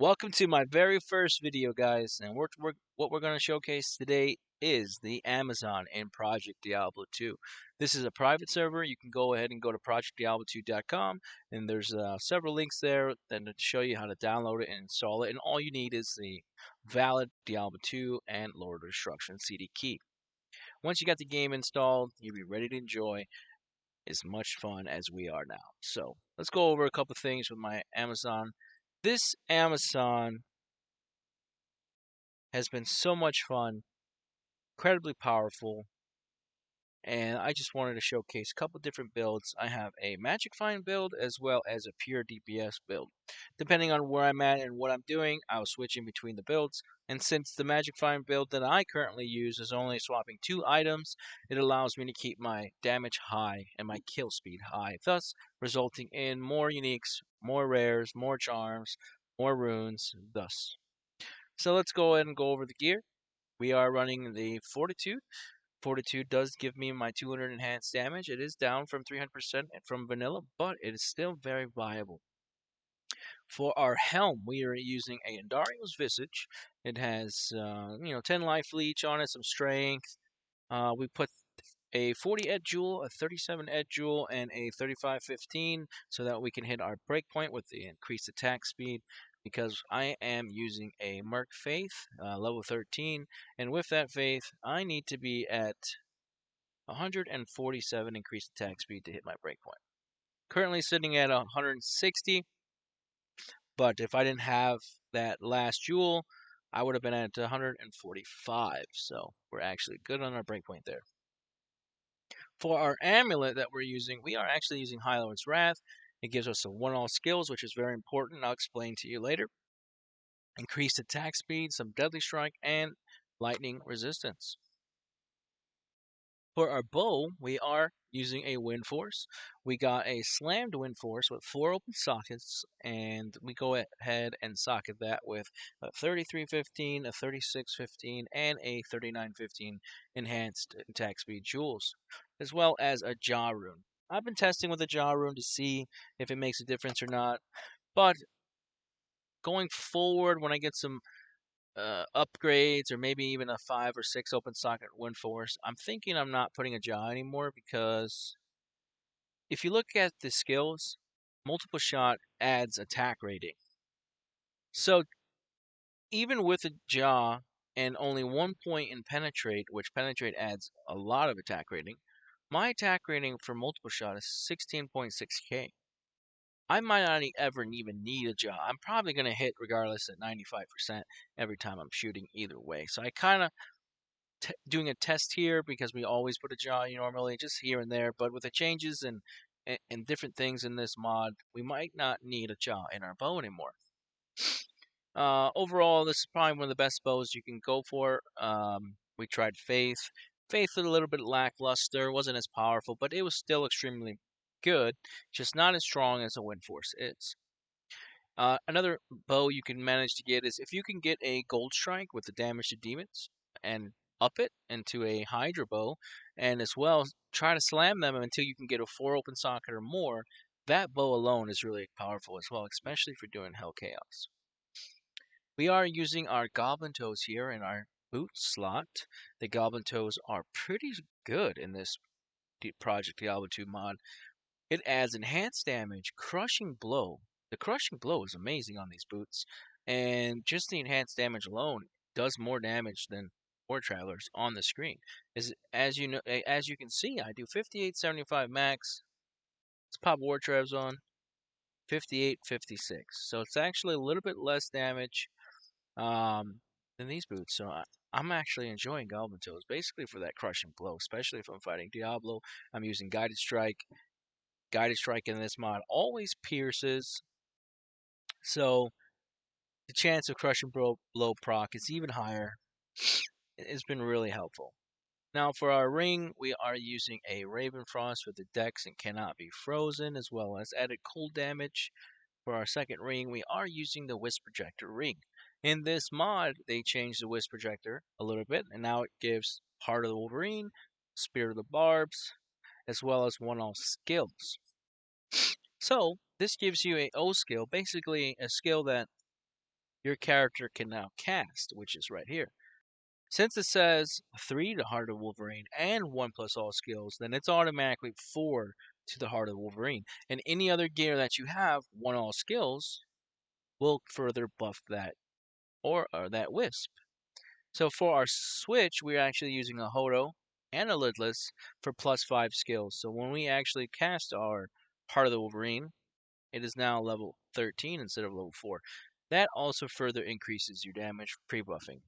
Welcome to my very first video, guys, and what we're going to showcase today is the Amazon in Project Diablo 2. This is a private server. You can go ahead and go to projectdiablo2.com, and there's several links there that show you how to download it and install it, and all you need is the valid Diablo 2 and Lord of Destruction CD key. Once you got the game installed, you'll be ready to enjoy as much fun as we are now. So let's go over a couple things with my Amazon. This Amazon has been so much fun, incredibly powerful, and I just wanted to showcase a couple different builds. I have a Magic Find build as well as a pure DPS build. Depending on where I'm at and what I'm doing, I was switching between the builds. And since the Magic Find build that I currently use is only swapping 2 items, it allows me to keep my damage high and my kill speed high, thus resulting in more uniques, more rares, more charms, more runes, thus. So let's go ahead and go over the gear. We are running the Fortitude. Fortitude does give me my 200 enhanced damage. It is down from 300% from vanilla, but it is still very viable. For our helm, we are using a Andario's Visage. It has, 10 life leech on it, some strength. We put a 40 ed jewel, a 37 ed jewel, and a 35-15 so that we can hit our breakpoint with the increased attack speed because I am using a Merc Faith, level 13, and with that Faith, I need to be at 147 increased attack speed to hit my breakpoint. Currently sitting at 160, but if I didn't have that last jewel, I would have been at 145, so we're actually good on our breakpoint there. For our amulet that we're using, we are actually using High Lord's Wrath. It gives us a 1-all skills, which is very important. I'll explain to you later. Increased attack speed, some deadly strike, and lightning resistance. For our bow, we are using a wind force. We got a slammed wind force with 4 open sockets, and we go ahead and socket that with a 33-15, a 36-15, and a 39-15 enhanced attack speed jewels, as well as a jaw rune. I've been testing with the jaw rune to see if it makes a difference or not, but going forward, when I get some upgrades or maybe even a 5 or 6 open socket wind force, I'm thinking I'm not putting a jaw anymore because if you look at the skills, multiple shot adds attack rating. So even with a jaw and only 1 point in penetrate, which penetrate adds a lot of attack rating, my attack rating for multiple shot is 16.6k. I might not ever even need a jaw. I'm probably going to hit regardless at 95% every time I'm shooting either way. So I kind of doing a test here because we always put a jaw normally, just here and there. But with the changes and different things in this mod, we might not need a jaw in our bow anymore. Overall, this is probably one of the best bows you can go for. We tried Faith. Faith was a little bit lackluster, wasn't as powerful, but it was still extremely good, just not as strong as a Wind Force is. Another bow you can manage to get is if you can get a Gold Strike with the damage to demons and up it into a Hydra bow, and as well try to slam them until you can get a 4 open socket or more. That bow alone is really powerful as well, especially for doing Hell Chaos. We are using our Goblin Toes here in our boot slot. The Goblin Toes are pretty good in this Project Diablo 2 mod. It adds enhanced damage, crushing blow. The crushing blow is amazing on these boots, and just the enhanced damage alone does more damage than War Travelers on the screen. As you can see, I do 58-75 max. Let's pop War Travs on 58-56. So it's actually a little bit less damage than these boots. So I'm actually enjoying Goblin Toes basically for that crushing blow, especially if I'm fighting Diablo. I'm using Guided Strike. Guided Strike in this mod always pierces, so the chance of crushing blow proc is even higher. It's been really helpful. Now for our ring, we are using a Raven Frost with the Dex and cannot be frozen, as well as added cold damage. For our second ring, we are using the Wisp Projector ring. In this mod, they changed the Wisp Projector a little bit, and now it gives Heart of the Wolverine, Spear of the Barbs, as well as 1-all skills. So, this gives you a O skill, basically a skill that your character can now cast, which is right here. Since it says 3 to Heart of Wolverine and 1 plus all skills, then it's automatically 4 to the Heart of Wolverine. And any other gear that you have, 1 all skills, will further buff that or that wisp. So for our switch, we're actually using a Hodo and a Lidless for plus 5 skills. So when we actually cast our Heart of the Wolverine, it is now level 13 instead of level 4. That also further increases your damage pre-buffing.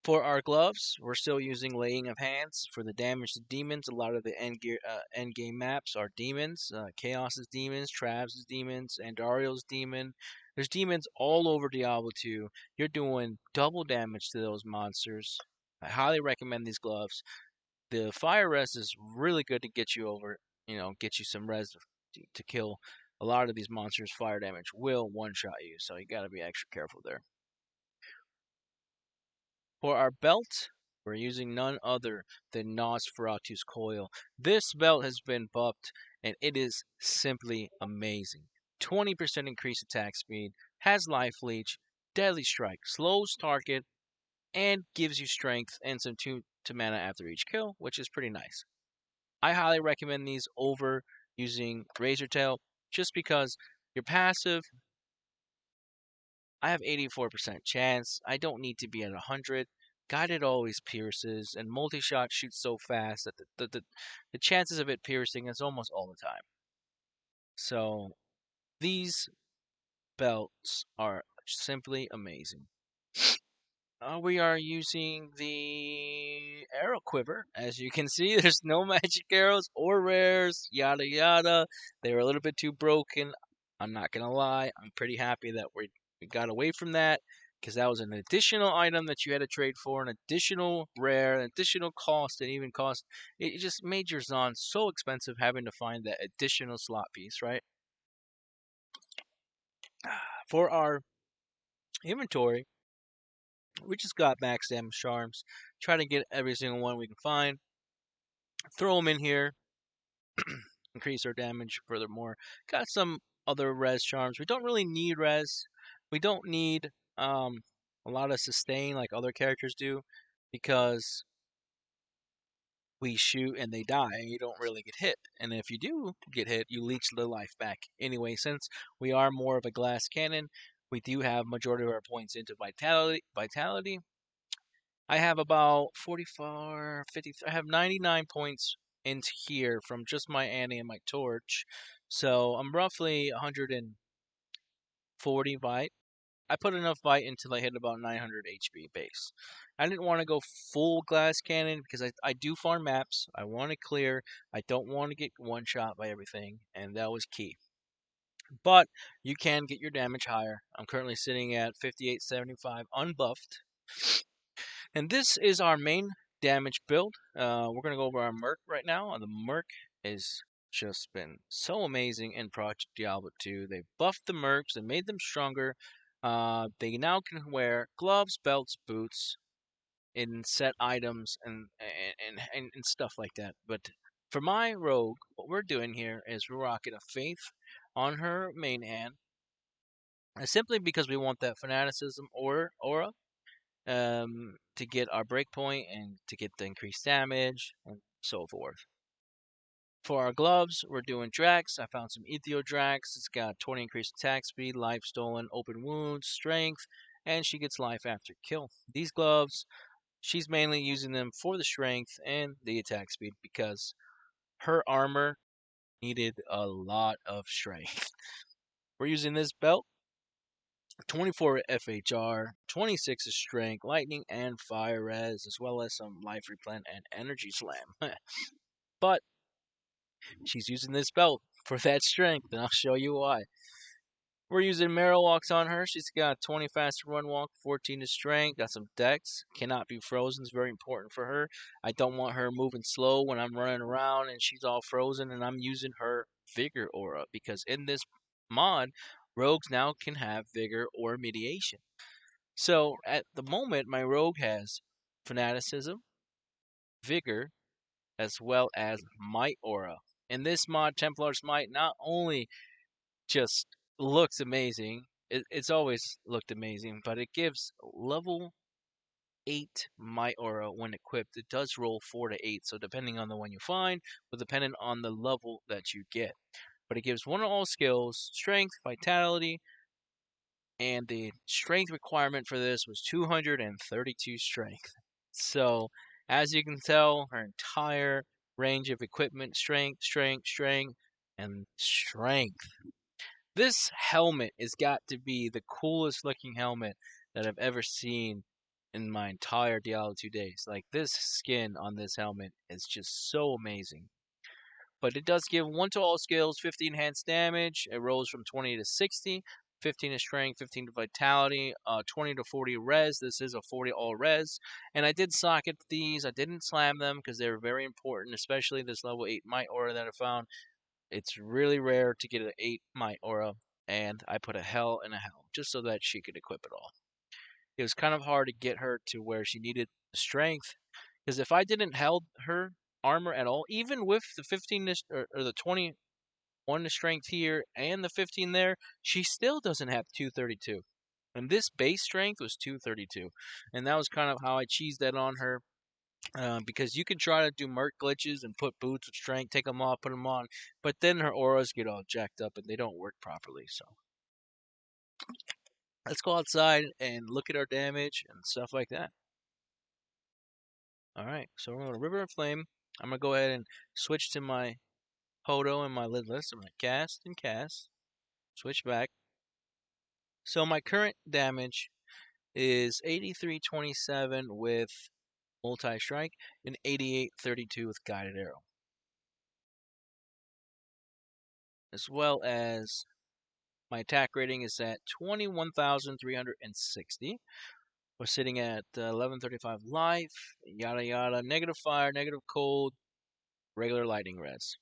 For our gloves, we're still using Laying of Hands for the damage to demons. A lot of the end game maps are demons. Chaos's demons, Trav's demons, Andario's demon. There's demons all over Diablo 2. You're doing double damage to those monsters. I highly recommend these gloves. The fire res is really good to get you over, get you some res to kill. A lot of these monsters, fire damage will one-shot you, so you gotta be extra careful there. For our belt, we're using none other than Nosferatu's Coil. This belt has been buffed, and it is simply amazing. 20% increased attack speed, has life leech, deadly strike, slows target, and gives you strength and some 2 to mana after each kill, which is pretty nice. I highly recommend these over using Razor Tail, just because your passive, I have 84% chance. I don't need to be at 100. Guided always pierces, and multi-shot shoots so fast that the chances of it piercing is almost all the time. So these belts are simply amazing. We are using the arrow quiver. As you can see, there's no magic arrows or rares, yada yada. They were a little bit too broken. I'm not gonna lie. I'm pretty happy that we got away from that, because that was an additional item that you had to trade for, an additional rare, an additional cost, and even cost. It just made your Zon so expensive having to find that additional slot piece, right? For our inventory, we just got max damage charms. Try to get every single one we can find. Throw them in here. Increase our damage furthermore. Got some other res charms. We don't really need res. We don't need a lot of sustain like other characters do, because we shoot and they die and you don't really get hit. And if you do get hit, you leech the life back. Anyway, since we are more of a glass cannon, we do have majority of our points into vitality. I have about 44, 50. I have 99 points into here from just my Annie and my torch. So I'm roughly 140 vite. I put enough vite until I hit about 900 HP base. I didn't want to go full glass cannon because I do farm maps. I want to clear. I don't want to get one shot by everything, and that was key. But you can get your damage higher. I'm currently sitting at 5875 unbuffed. And this is our main damage build. We're going to go over our Merc right now. The Merc has just been so amazing in Project Diablo 2. They buffed the Mercs and made them stronger. They now can wear gloves, belts, boots, in set items and stuff like that. But for my rogue, what we're doing here is we're rocking a Faith on her main hand, simply because we want that fanaticism aura, to get our breakpoint and to get the increased damage and so forth. For our gloves, we're doing Drax. I found some Ethio Drax. It's got 20 increased attack speed, life stolen, open wounds, strength, and she gets life after kill. These gloves, she's mainly using them for the strength and the attack speed because her armor needed a lot of strength. We're using this belt, 24 FHR, 26 is strength, lightning, and fire res, as well as some life replen and energy slam. But she's using this belt for that strength, and I'll show you why. We're using Marrow Walks on her. She's got 20 faster run walk, 14 to strength, got some dex, cannot be frozen, is very important for her. I don't want her moving slow when I'm running around and she's all frozen, and I'm using her vigor aura, because in this mod, rogues now can have vigor or mediation. So at the moment, my rogue has fanaticism, vigor, as well as might aura. In this mod, Templar's might not only just looks amazing, it's always looked amazing, but it gives level 8 Might Aura when equipped. It does roll 4 to 8, so depending on the one you find, but depending on the level that you get. But it gives one of all skills, strength, vitality, and the strength requirement for this was 232 strength. So, as you can tell, her entire range of equipment strength, strength, strength, and strength. This helmet has got to be the coolest looking helmet that I've ever seen in my entire Diablo 2 days. Like, this skin on this helmet is just so amazing. But it does give 1 to all skills, 15 enhanced damage. It rolls from 20 to 60, 15 to strength, 15 to vitality, 20 to 40 res. This is a 40 all res. And I did socket these. I didn't slam them because they're very important, especially this level 8 Might Aura that I found. It's really rare to get an 8 Might Aura, and I put a hell and a hell just so that she could equip it all. It was kind of hard to get her to where she needed strength, because if I didn't held her armor at all, even with the 15 or the 21 to strength here and the 15 there, she still doesn't have 232. And this base strength was 232, and that was kind of how I cheesed that on her. Because you can try to do merc glitches and put boots with strength, take them off, put them on, but then her auras get all jacked up and they don't work properly. So let's go outside and look at our damage and stuff like that. All right, so we're going to River of Flame. I'm going to go ahead and switch to my Hodo and my lidless. I'm going to cast and cast, switch back. So my current damage is 8327 with multi-strike and 8832 with guided arrow, as well as my attack rating is at 21,360. We're sitting at 1135 life, yada yada, negative fire, negative cold, regular lightning res.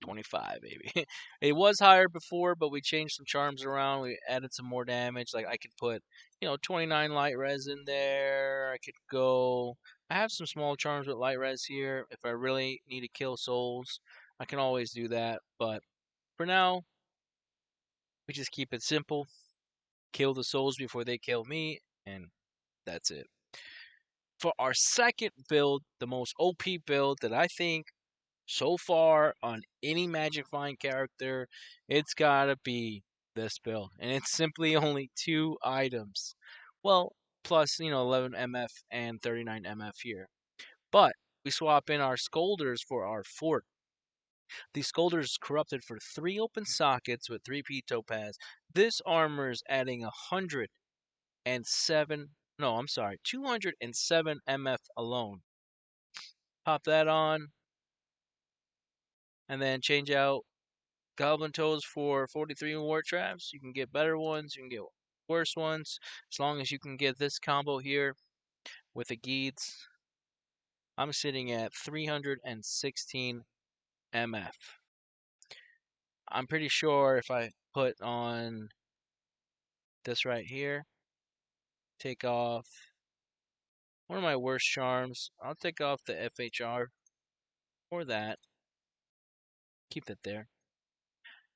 25, baby. It was higher before, but we changed some charms around. We added some more damage. Like I could put, 29 light res in there. I could go. I have some small charms with light res here. If I really need to kill souls, I can always do that. But for now, we just keep it simple. Kill the souls before they kill me, and that's it. For our second build, the most OP build that I think so far on any Magic Find character, it's gotta be this build. And it's simply only 2 items. Well, plus, 11 MF and 39 MF here. But we swap in our Scolders for our fort. These Scolders corrupted for 3 open sockets with 3 P Topaz. This armor is adding 107, no, I'm sorry, 207 MF alone. Pop that on, and then change out Goblin Toes for 43 War Traps. You can get better ones, you can get worse ones, as long as you can get this combo here with the Geeds. I'm sitting at 316 MF. I'm pretty sure if I put on this right here, take off one of my worst charms, I'll take off the FHR or that, keep it there.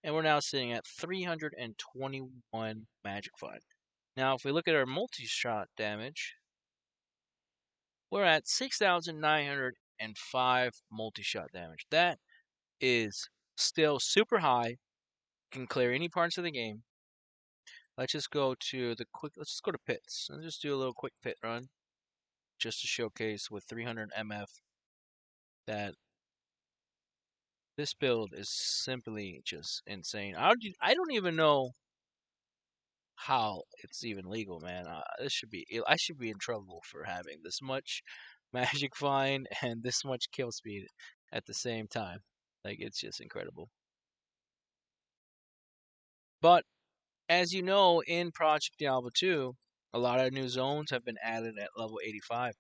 And we're now sitting at 321 Magic Find. Now, if we look at our multi-shot damage, we're at 6,905 multi-shot damage. That is still super high. Can clear any parts of the game. Let's just go to let's just go to pits. Let's just do a little quick pit run, just to showcase with 300 MF that this build is simply just insane. I don't even know how it's even legal, man. I should be in trouble for having this much magic find and this much kill speed at the same time. Like, it's just incredible. But as you know, in Project Diablo 2, a lot of new zones have been added at level 85.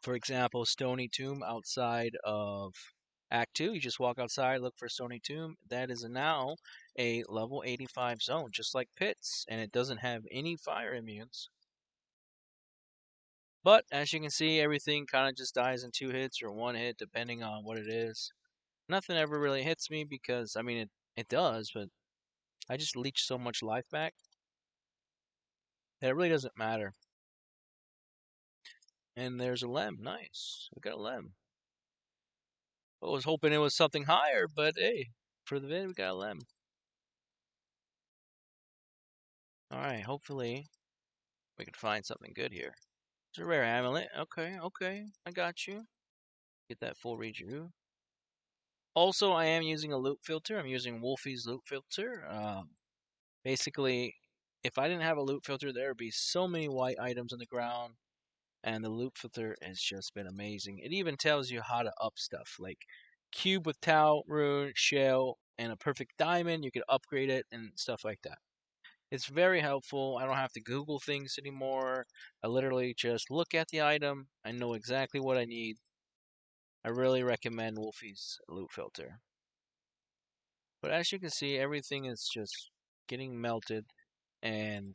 For example, Stony Tomb outside of Act 2, you just walk outside, look for Stony Tomb. That is now a level 85 zone, just like Pits, and it doesn't have any fire immunes. But as you can see, everything kind of just dies in 2 hits or 1 hit, depending on what it is. Nothing ever really hits me because, I mean, it does, but I just leech so much life back that it really doesn't matter. And there's a lem. Nice. We got a lem. I was hoping it was something higher, but hey, for the vid, we got a lem. Alright, hopefully we can find something good here. It's a rare amulet. Okay, okay. I got you. Get that full reju. Also, I am using a loot filter. I'm using Wolfie's loot filter. Basically, if I didn't have a loot filter, there would be so many white items on the ground, and the loot filter has just been amazing. It even tells you how to up stuff, like cube with Tau, rune, shell, and a perfect diamond. You can upgrade it and stuff like that. It's very helpful. I don't have to Google things anymore. I literally just look at the item. I know exactly what I need. I really recommend Wolfie's loot filter. But as you can see, everything is just getting melted, and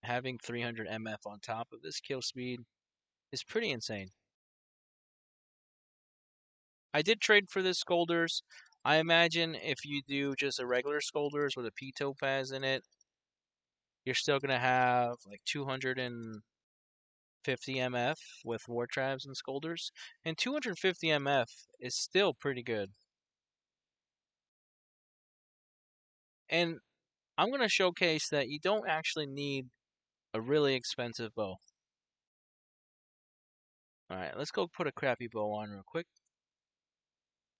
having 300 MF on top of this kill speed is pretty insane. I did trade for this Scolders. I imagine if you do just a regular Scolders with a P Topaz in it, you're still going to have like 250 MF with War Traps and Scolders. And 250 MF is still pretty good. And I'm going to showcase that you don't actually need a really expensive bow. Alright, let's go put a crappy bow on real quick.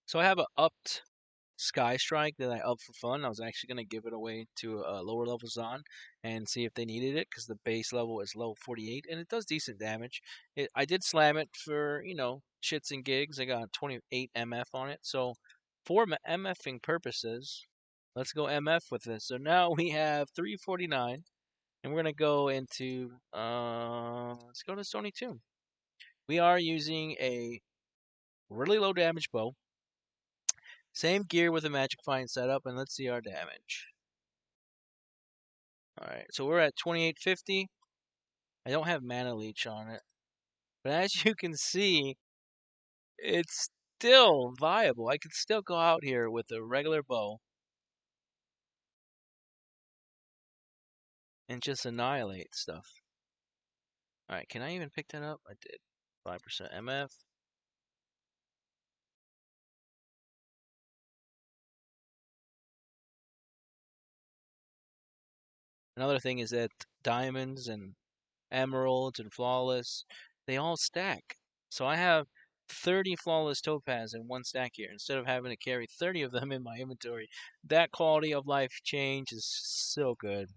So I have a upped Sky Strike that I upped for fun. I was actually going to give it away to a lower level Zon and see if they needed it, because the base level is level 48 and it does decent damage. I did slam it for, shits and gigs. I got 28 MF on it. So for MFing purposes, let's go MF with this. So now we have 349, and we're going to go into, let's go to Stony Tomb. We are using a really low damage bow. Same gear with a Magic Find setup, and let's see our damage. Alright, so we're at 2850. I don't have Mana Leech on it. But as you can see, it's still viable. I could still go out here with a regular bow and just annihilate stuff. Alright, can I even pick that up? I did. 5% MF. Another thing is that diamonds and emeralds and flawless, they all stack. So I have 30 flawless topaz in one stack here instead of having to carry 30 of them in my inventory. That quality of life change is so good.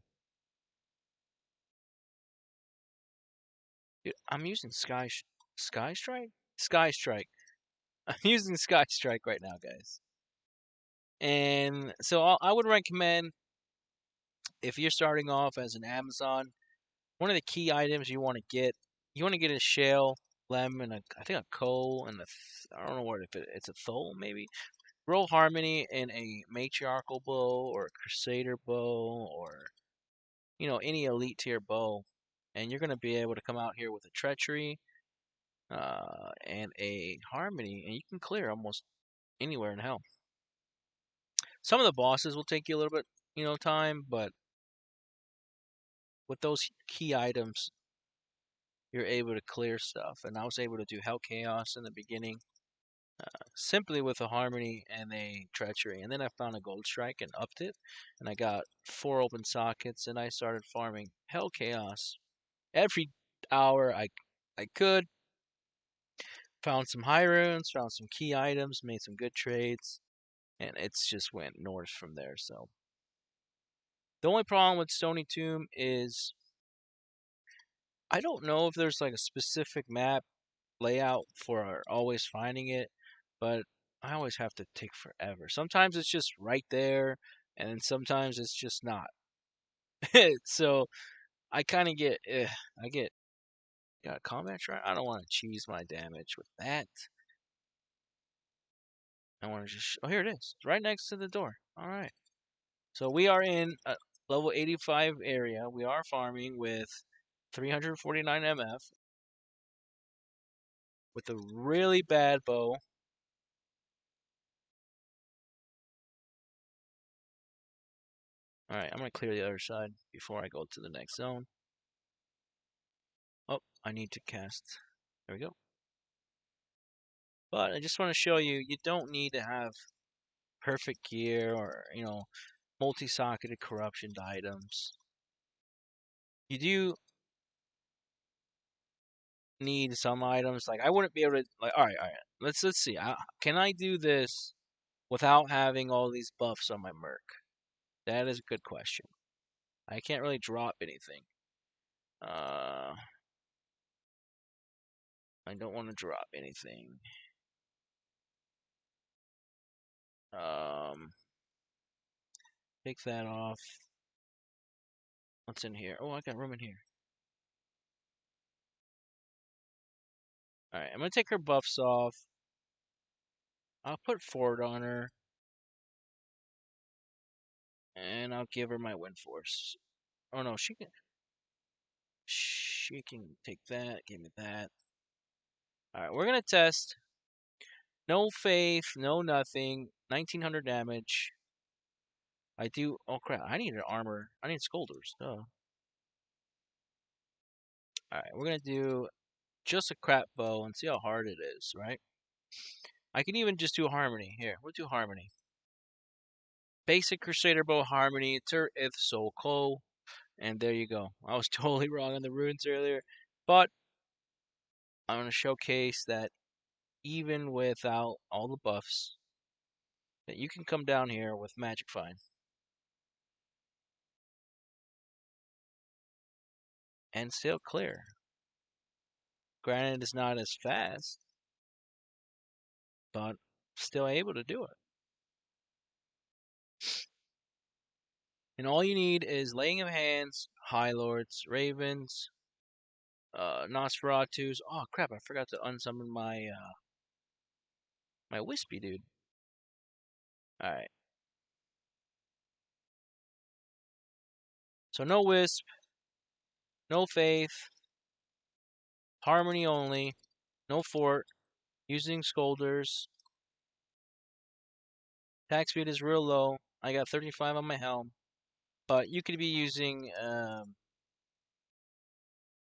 Dude, I'm using Sky Strike? Sky Strike. I'm using Sky Strike right now, guys. And so I would recommend, if you're starting off as an Amazon, one of the key items you want to get a shale, lemon, I think a coal, and I don't know what, if it's a thole maybe. Roll harmony in a matriarchal bow or a crusader bow, or any elite tier bow, and you're gonna be able to come out here with a treachery, and a harmony, and you can clear almost anywhere in hell. Some of the bosses will take you a little bit, time, but with those key items, you're able to clear stuff. And I was able to do Hell Chaos in the beginning, simply with a harmony and a treachery. And then I found a gold strike and upped it, and I got 4 open sockets, and I started farming Hell Chaos every hour I could. Found some high runes, found some key items, made some good trades, and it's just went north from there. So the only problem with Stony Tomb is I don't know if there's like a specific map layout for always finding it, but I always have to take forever. Sometimes it's just right there, and then sometimes it's just not. So I kind of get, I get, got a combat try. I don't want to cheese my damage with that. I want to just, oh, here it is. It's right next to the door. All right. So we are in a level 85 area. We are farming with 349 MF with a really bad bow. Alright, I'm going to clear the other side before I go to the next zone. Oh, I need to cast. There we go. But I just want to show you, you don't need to have perfect gear or, multi-socketed corruption items. You do need some items. Like, I wouldn't be able to, like, all right. Let's see. Can I do this without having all these buffs on my merc? That is a good question. I can't really drop anything. I don't want to drop anything. Take that off. What's in here? Oh, I got room in here. Alright, I'm gonna take her buffs off. I'll put Ford on her. And I'll give her my wind force. Oh no, she can take that. Give me that. Alright, we're gonna test. No faith, no nothing. 1900 damage. I do. Oh crap! I need an armor. I need Scolders. Duh. Alright, we're gonna do just a crap bow and see how hard it is, right? I can even just do Harmony. Here, we'll do Harmony. Basic Crusader bow Harmony, Tur Ith Soul Ko, and there you go. I was totally wrong on the runes earlier, but I'm gonna showcase that even without all the buffs, that you can come down here with Magic Find and still clear. Granted, it's not as fast, but still able to do it. And all you need is Laying of Hands, High Lords, Ravens, Nosferatus. Oh crap! I forgot to unsummon my Wispy dude. All right. So no Wisp, no Faith, Harmony only, no Fort. Using Scolders. Attack speed is real low. I got 35 on my helm, but you could be using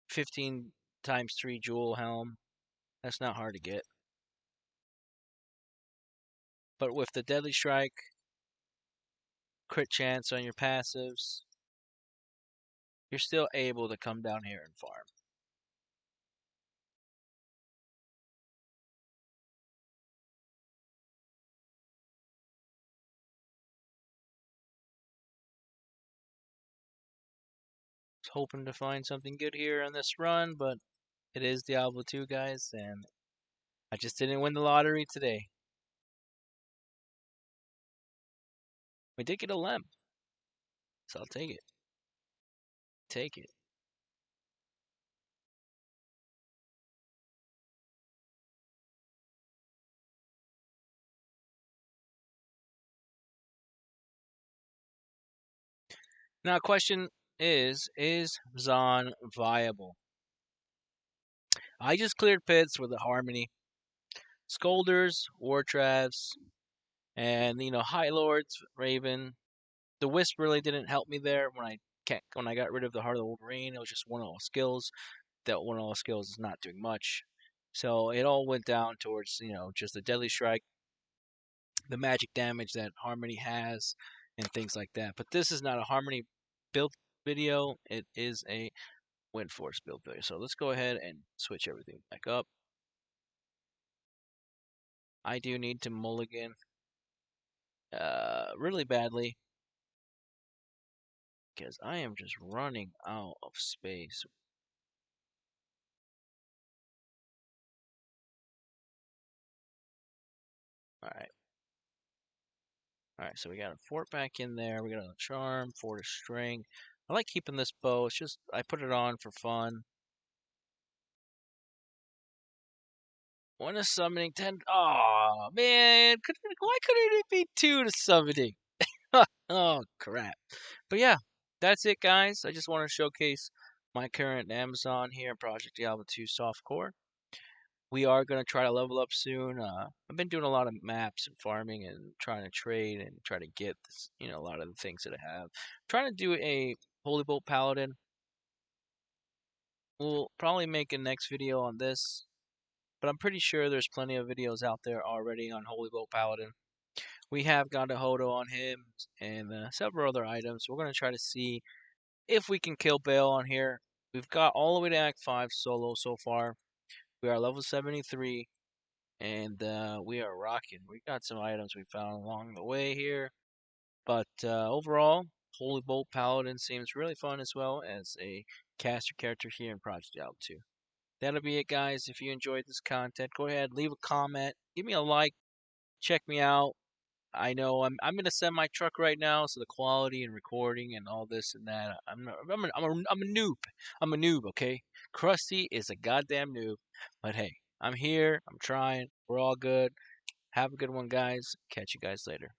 15 times 3 jewel helm. That's not hard to get. But with the Deadly Strike, crit chance on your passives, you're still able to come down here and farm. Was hoping to find something good here on this run, but it is Diablo 2, guys, and I just didn't win the lottery today. We did get a lamp, so I'll take it. Take it. Now, question is Zon viable? I just cleared pits with a Harmony, Scolders, Wartravs, and High Lords, Raven. The Wisp really didn't help me there when I got rid of the Heart of the Wolverine. It was just one of all skills. That one of all skills is not doing much. So it all went down towards just the Deadly Strike, the magic damage that Harmony has, and things like that. But this is not a Harmony build video. It is a Wind Force build video. So let's go ahead and switch everything back up. I do need to mulligan really badly because I am just running out of space. Alright. Alright, so we got a fort back in there. We got a charm, fort of string. I like keeping this bow. It's just, I put it on for fun. One is summoning 10. Oh man. Why couldn't it be 2 to summoning? Oh, crap. But yeah, that's it, guys. I just want to showcase my current Amazon here, Project Diablo 2 Softcore. We are gonna try to level up soon. I've been doing a lot of maps and farming and trying to trade and try to get this, a lot of the things that I have. Trying to do a Holy Bolt Paladin. We'll probably make a next video on this, but I'm pretty sure there's plenty of videos out there already on Holy Bolt Paladin. We have got a Hodo on him and several other items. We're gonna try to see if we can kill Bale on here. We've got all the way to Act 5 solo so far. We are level 73, and we are rocking. We got some items we found along the way here, but overall, Holy Bolt Paladin seems really fun as well as a caster character here in Project Diablo 2. That'll be it, guys. If you enjoyed this content, go ahead, leave a comment, give me a like, check me out. I know I'm gonna send my truck right now, so the quality and recording and all this and that. I'm a noob. I'm a noob. Okay, Krusty is a goddamn noob. But hey, I'm here. I'm trying. We're all good. Have a good one, guys. Catch you guys later.